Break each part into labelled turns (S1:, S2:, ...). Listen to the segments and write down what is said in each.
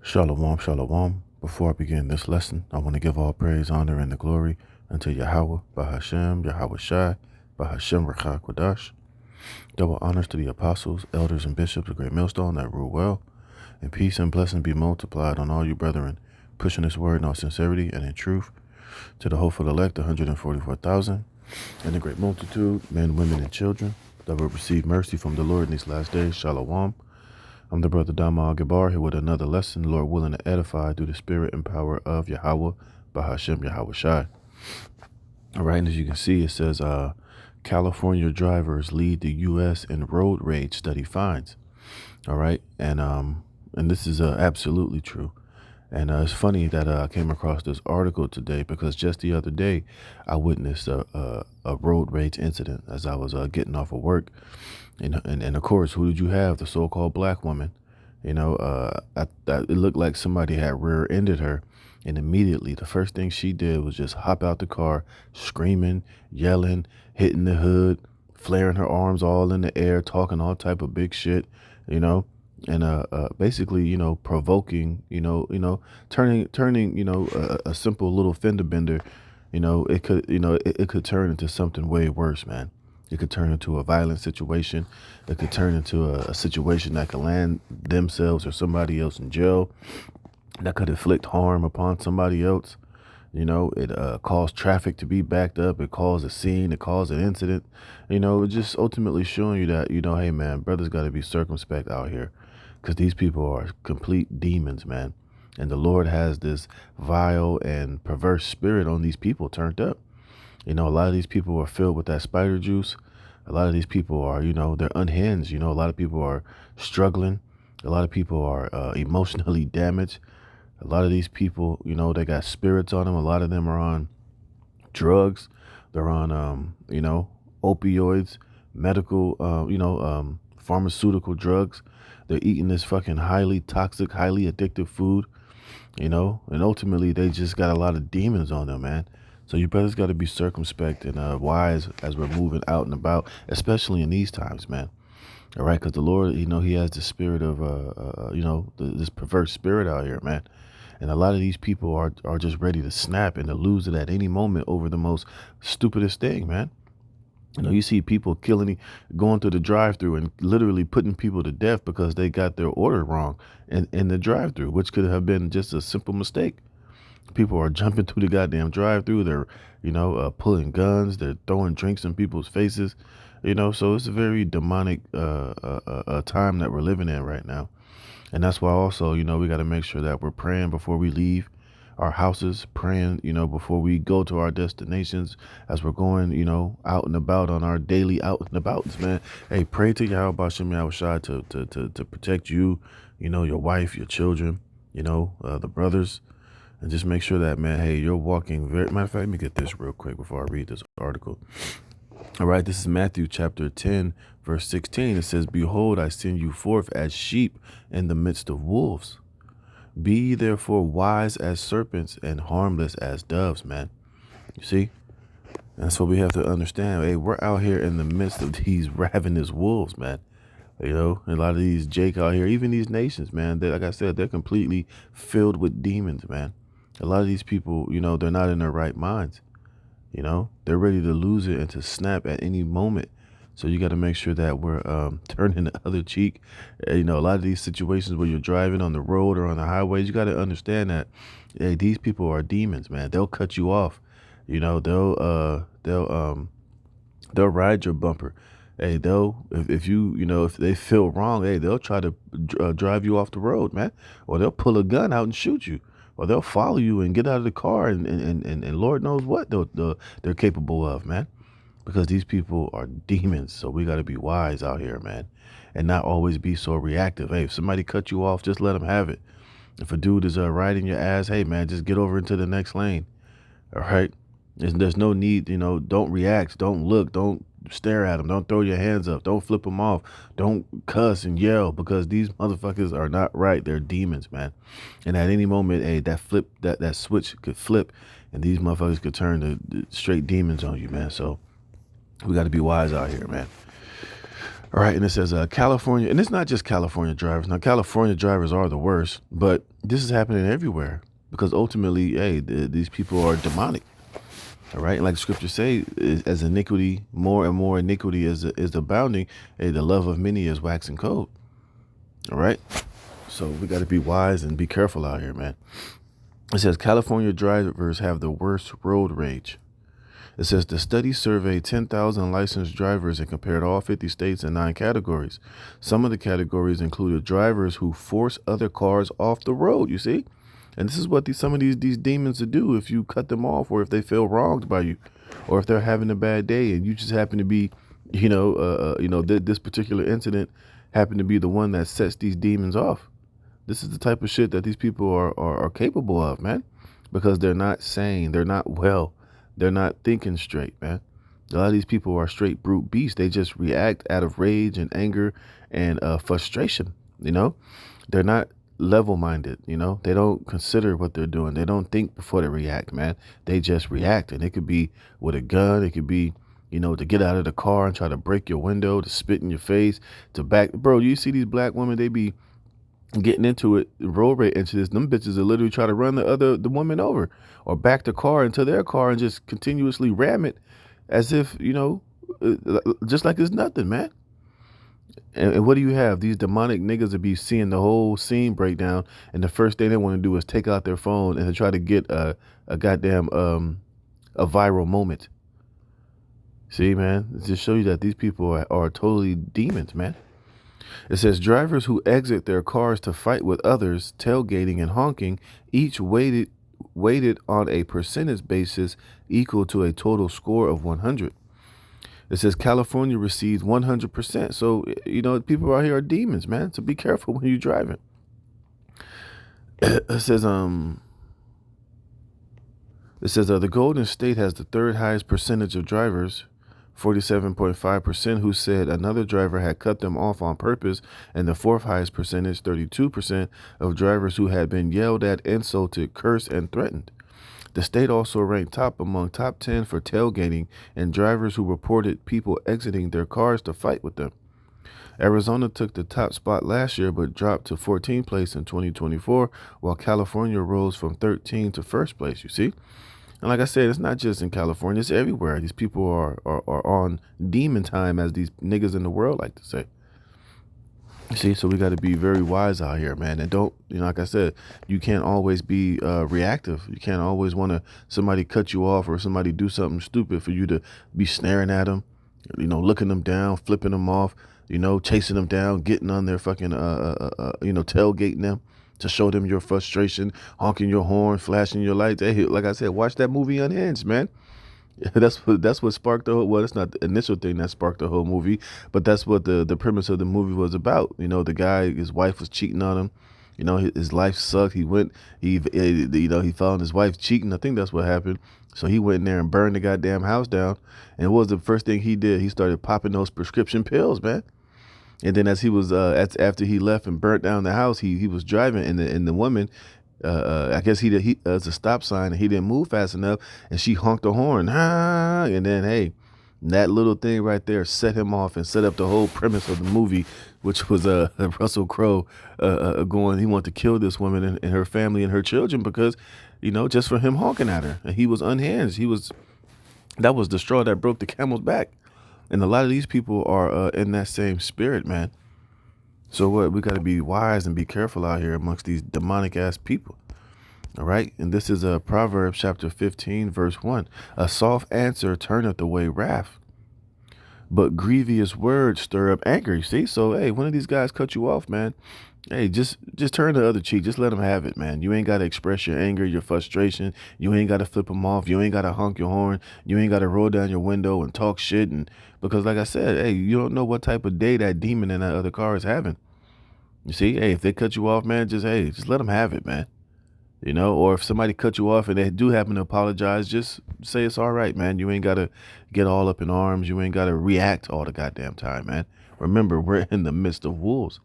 S1: Shalom, shalom. Before I begin this lesson, I want to give all praise, honor, and the glory unto Yahweh, Bahashem, Yahweh Shai, Bahashem Rachak Wadash. Double honors to the apostles, elders, and bishops of Great Millstone that rule well, and peace and blessing be multiplied on all you brethren, pushing this word in all sincerity and in truth, to the hopeful elect, 144,000, and the great multitude, men, women, and children, that will receive mercy from the Lord in these last days. Shalom. I'm the brother Dama Gabar here with another lesson, Lord willing to edify through the spirit and power of Yahweh, Bahashem, Yahweh Shai. All right, and as you can see, it says, California drivers lead the U.S. in road rage study finds. All right, and this is absolutely true. And it's funny that I came across this article today because just the other day I witnessed a road rage incident as I was getting off of work. And of course, who did you have? The so-called black woman. It looked like somebody had rear-ended her. And immediately, the first thing she did was just hop out the car, screaming, yelling, hitting the hood, flaring her arms all in the air, talking all type of big shit, and basically, provoking, turning, a simple little fender bender, it could turn into something way worse, man. It could turn into a violent situation. It could turn into a situation that could land themselves or somebody else in jail. That could inflict harm upon somebody else. It caused traffic to be backed up. It caused a scene. It caused an incident. It's just ultimately showing you that, hey, man, brothers got to be circumspect out here because these people are complete demons, man. And the Lord has this vile and perverse spirit on these people turned up. A lot of these people are filled with that spider juice. A lot of these people are, they're unhinged. A lot of people are struggling. A lot of people are emotionally damaged. A lot of these people, they got spirits on them. A lot of them are on drugs. They're on, opioids, medical, pharmaceutical drugs. They're eating this fucking highly toxic, highly addictive food, and ultimately they just got a lot of demons on them, man. So you brothers got to be circumspect and wise as we're moving out and about, especially in these times, man. All right, because the Lord, he has the spirit of, this perverse spirit out here, man. And a lot of these people are just ready to snap and to lose it at any moment over the most stupidest thing, man. You see people going through the drive-through and literally putting people to death because they got their order wrong in the drive-through, which could have been just a simple mistake. People are jumping through the goddamn drive-through. They're, pulling guns. They're throwing drinks in people's faces. So it's a very demonic time that we're living in right now. And that's why also, we got to make sure that we're praying before we leave our houses, praying, before we go to our destinations, as we're going, out and about on our daily out and abouts, man. Hey, pray to Yahweh Bashem Yahweh Shai to protect you, your wife, your children, the brothers. And just make sure that, man, hey, you're walking matter of fact, let me get this real quick before I read this article. All right, this is Matthew chapter 10, verse 16. It says, "Behold, I send you forth as sheep in the midst of wolves. Be ye therefore wise as serpents and harmless as doves," man. You see? That's what we have to understand. Hey, we're out here in the midst of these ravenous wolves, man. And a lot of these Jake out here, even these nations, man, like I said, they're completely filled with demons, man. A lot of these people, they're not in their right minds. They're ready to lose it and to snap at any moment. So you got to make sure that we're turning the other cheek. A lot of these situations where you're driving on the road or on the highways, you got to understand that, hey, these people are demons, man. They'll cut you off. They'll ride your bumper. Hey, if they feel wrong, hey, they'll try to drive you off the road, man. Or they'll pull a gun out and shoot you. Or they'll follow you and get out of the car and Lord knows what they're capable of, man. Because these people are demons. So we got to be wise out here, man. And not always be so reactive. Hey, if somebody cut you off, just let them have it. If a dude is riding your ass, hey, man, just get over into the next lane. All right? There's no need, don't react. Don't look. Don't stare at them. Don't throw your hands up. Don't flip them off. Don't cuss and yell because these motherfuckers are not right. They're demons, man. And at any moment, hey, that switch could flip and these motherfuckers could turn to straight demons on you, man. So we got to be wise out here, man. All right. And it says California, and it's not just California drivers. Now, California drivers are the worst, but This is happening everywhere because ultimately, hey, these people are demonic. All right, and like Scripture say, as iniquity, more and more iniquity is abounding. Hey, the love of many is waxing cold. All right, so we got to be wise and be careful out here, man. It says California drivers have the worst road rage. It says the study surveyed 10,000 licensed drivers and compared all 50 states in 9 categories. Some of the categories included drivers who force other cars off the road, you see? And this is what some of these demons do if you cut them off, or if they feel wronged by you, or if they're having a bad day and you just happen to be, this particular incident happened to be the one that sets these demons off. This is the type of shit that these people are capable of, man, because they're not sane. They're not well. They're not thinking straight, man. A lot of these people are straight brute beasts. They just react out of rage and anger and frustration. They're not level-minded. They don't consider what they're doing. They don't think before they react, man. They just react, and it could be with a gun. It could be, to get out of the car and try to break your window, to spit in your face, to back. Bro, you see these black women? They be getting into it, road rage into this. Them bitches are literally try to run the woman over or back the car into their car and just continuously ram it as if, just like it's nothing, man. And what do you have? These demonic niggas would be seeing the whole scene break down, and the first thing they want to do is take out their phone and try to get a goddamn a viral moment. See, man, it just show you that these people are totally demons, man. It says drivers who exit their cars to fight with others, tailgating and honking, each weighted on a percentage basis equal to a total score of 100. It says California received 100%. So, people out here are demons, man. So be careful when you're driving. It says the Golden State has the third highest percentage of drivers, 47.5%, who said another driver had cut them off on purpose, and the fourth highest percentage, 32%, of drivers who had been yelled at, insulted, cursed, and threatened. The state also ranked among top 10 for tailgating and drivers who reported people exiting their cars to fight with them. Arizona took the top spot last year but dropped to 14th place in 2024, while California rose from 13th to first place, you see? And like I said, it's not just in California, it's everywhere. These people are on demon time, as these niggas in the world like to say. See, so we got to be very wise out here, man. And don't, like I said, you can't always be reactive. You can't always want to somebody cut you off or somebody do something stupid for you to be snaring at them, looking them down, flipping them off, chasing them down, getting on their fucking, tailgating them to show them your frustration, honking your horn, flashing your lights. Hey, like I said, watch that movie Unhinged, man. That's what sparked the whole. Well, it's not the initial thing that sparked the whole movie, but that's what the premise of the movie was about. The guy, his wife was cheating on him. His life sucked. He found his wife cheating. I think that's what happened. So he went in there and burned the goddamn house down. And what was the first thing he did? He started popping those prescription pills, man. And then as he was after he left and burnt down the house, he was driving, and the woman. I guess he as a stop sign, and he didn't move fast enough, and she honked the horn, and then hey, that little thing right there set him off and set up the whole premise of the movie, which was Russell Crowe going. He wanted to kill this woman and her family and her children because, just for him honking at her, and he was unhinged. That was the straw that broke the camel's back, and a lot of these people are in that same spirit, man. So what? We got to be wise and be careful out here amongst these demonic ass people. All right. And this is Proverbs chapter 15, verse 1. A soft answer turneth away wrath, but grievous words stir up anger. You see? So, hey, one of these guys cut you off, man. Hey, just turn the other cheek. Just let them have it, man. You ain't got to express your anger, your frustration. You ain't got to flip them off. You ain't got to honk your horn. You ain't got to roll down your window and talk shit. And because like I said, hey, you don't know what type of day that demon in that other car is having. You see, hey, if they cut you off, man, just let them have it, man. Or if somebody cut you off and they do happen to apologize, just say it's all right, man. You ain't got to get all up in arms. You ain't got to react all the goddamn time, man. Remember, we're in the midst of wolves.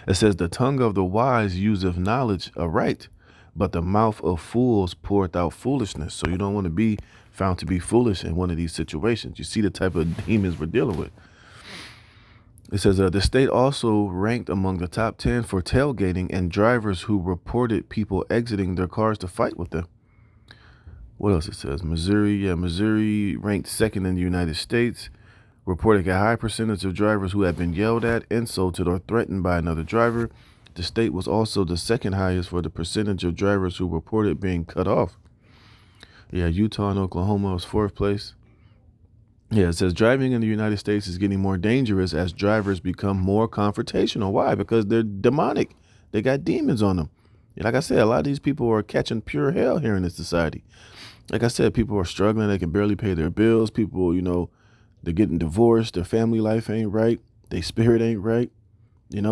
S1: It says, the tongue of the wise useth knowledge aright, but the mouth of fools poureth out foolishness. So you don't want to be found to be foolish in one of these situations. You see the type of demons we're dealing with. It says the state also ranked among the top 10 for tailgating and drivers who reported people exiting their cars to fight with them. What else it says? Missouri, Missouri ranked second in the United States, reporting a high percentage of drivers who had been yelled at, insulted, or threatened by another driver. The state was also the second highest for the percentage of drivers who reported being cut off. Yeah, Utah and Oklahoma was fourth place. Yeah, it says driving in the United States is getting more dangerous as drivers become more confrontational. Why? Because they're demonic. They got demons on them. Like I said, a lot of these people are catching pure hell here in this society. Like I said, people are struggling. They can barely pay their bills. People, they're getting divorced. Their family life ain't right. Their spirit ain't right.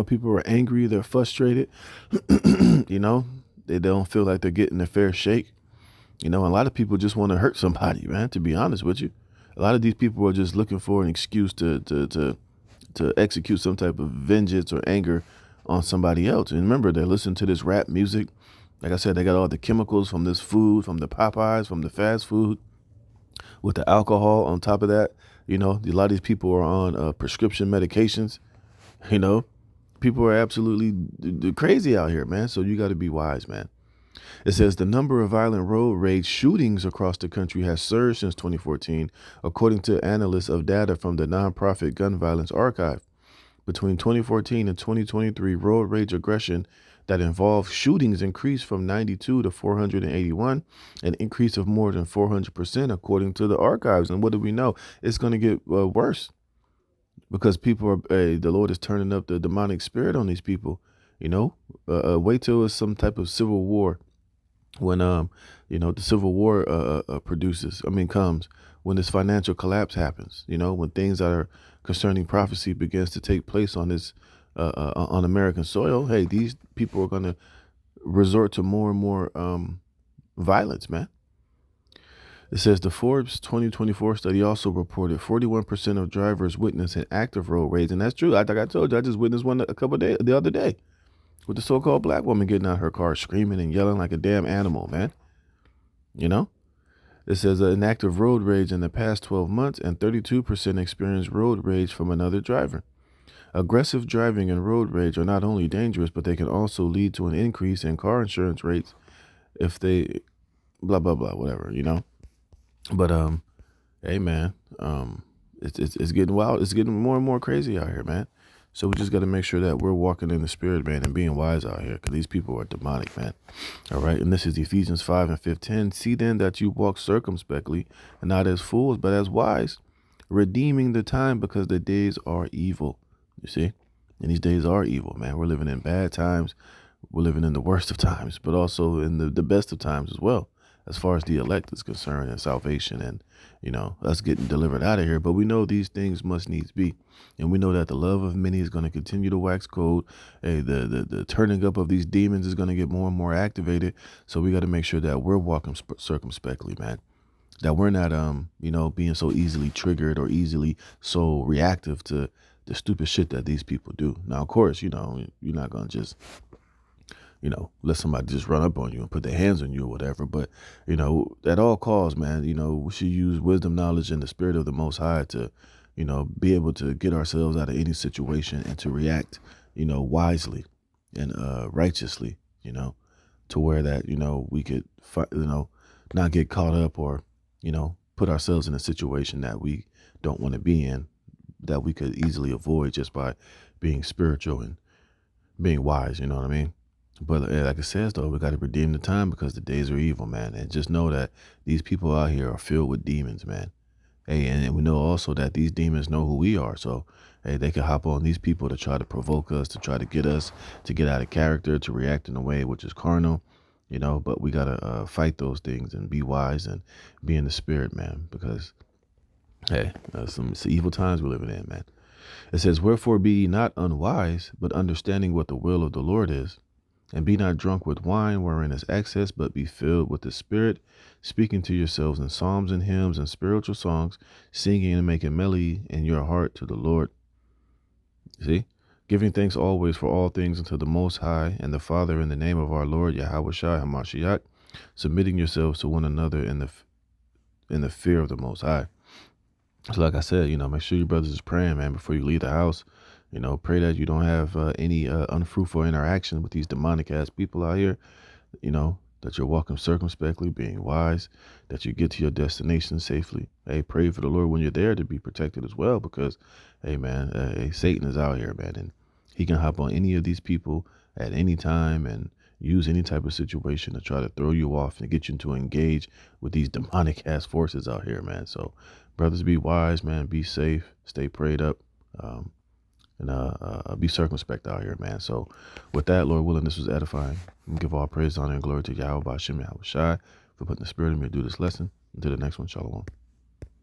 S1: People are angry. They're frustrated. They don't feel like they're getting a fair shake. A lot of people just want to hurt somebody, man, to be honest with you. A lot of these people are just looking for an excuse to execute some type of vengeance or anger on somebody else. And remember, they're listening to this rap music. Like I said, they got all the chemicals from this food, from the Popeyes, from the fast food, with the alcohol on top of that. A lot of these people are on prescription medications. People are absolutely crazy out here, man. So you got to be wise, man. It says the number of violent road rage shootings across the country has surged since 2014, according to analysts of data from the nonprofit Gun Violence Archive. Between 2014 and 2023, road rage aggression that involved shootings increased from 92 to 481, an increase of more than 400%, according to the archives. And what do we know? It's going to get worse because people are, the Lord is turning up the demonic spirit on these people. Wait till it's some type of civil war. When the Civil War comes, when this financial collapse happens, when things that are concerning prophecy begins to take place on this on American soil, hey, these people are going to resort to more and more violence, man. It says the Forbes 2024 study also reported 41% of drivers witness an active road rage, and that's true. Like I told you, I just witnessed one the other day, with the so-called black woman getting out of her car screaming and yelling like a damn animal, man. It says an active road rage in the past 12 months, and 32% experienced road rage from another driver. Aggressive driving and road rage are not only dangerous, but they can also lead to an increase in car insurance rates if they blah, blah, blah, whatever, But, hey, man, it's getting wild. It's getting more and more crazy out here, man. So we just got to make sure that we're walking in the spirit, man, and being wise out here, because these people are demonic, man. All right. And this is Ephesians 5:15. See then that you walk circumspectly, and not as fools, but as wise, redeeming the time, because the days are evil. You see? And these days are evil, man. We're living in bad times. We're living in the worst of times, but also in the best of times as well, as far as the elect is concerned, and salvation, and us getting delivered out of here. But we know these things must needs be, and we know that the love of many is going to continue to wax cold. Hey, the turning up of these demons is going to get more and more activated. So we got to make sure that we're walking circumspectly, man. That we're not being so easily triggered or easily so reactive to the stupid shit that these people do. Now, of course, you're not going to just let somebody just run up on you and put their hands on you or whatever. But, at all costs, man, we should use wisdom, knowledge, and the spirit of the Most High to, be able to get ourselves out of any situation and to react, wisely and righteously, to where that, we could, not get caught up or, put ourselves in a situation that we don't want to be in, that we could easily avoid just by being spiritual and being wise. You know what I mean? But like it says, though, we got to redeem the time, because the days are evil, man. And just know that these people out here are filled with demons, man. Hey, and we know also that these demons know who we are. So, hey, they can hop on these people to try to provoke us, to try to get us to get out of character, to react in a way which is carnal, But we got to fight those things and be wise and be in the spirit, man. Because, hey, it's evil times we're living in, man. It says, wherefore be ye not unwise, but understanding what the will of the Lord is. And be not drunk with wine, wherein is excess, but be filled with the Spirit, speaking to yourselves in psalms and hymns and spiritual songs, singing and making melody in your heart to the Lord. See? Giving thanks always for all things unto the Most High and the Father, in the name of our Lord Yahushua HaMashiach, submitting yourselves to one another in the fear of the Most High. So like I said, make sure your brothers is praying, man, before you leave the house. Pray that you don't have any unfruitful interaction with these demonic ass people out here. That you're walking circumspectly, being wise, that you get to your destination safely. Hey, pray for the Lord when you're there to be protected as well, because, hey, man, Satan is out here, man, and he can hop on any of these people at any time and use any type of situation to try to throw you off and get you to engage with these demonic ass forces out here, man. So, brothers, be wise, man. Be safe. Stay prayed up. And be circumspect out here, man. So with that, Lord willing, this was edifying. And give all praise, honor, and glory to Yahweh, Hashem, Yahweh Shai, for putting the spirit in me to do this lesson. Until the next one, shalom.